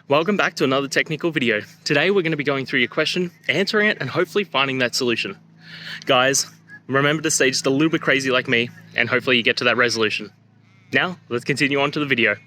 Welcome back to another technical video. Today we're going to be going through your question, answering it, and hopefully finding that solution. Guys, remember to stay just a little bit crazy like me, and hopefully you get to that resolution. Now, let's continue on to the video.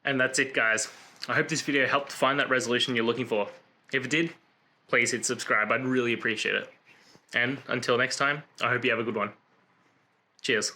And that's it, guys. I hope this video helped find that resolution you're looking for. If it did, please hit subscribe. I'd really appreciate it. And until next time, I hope you have a good one. Cheers.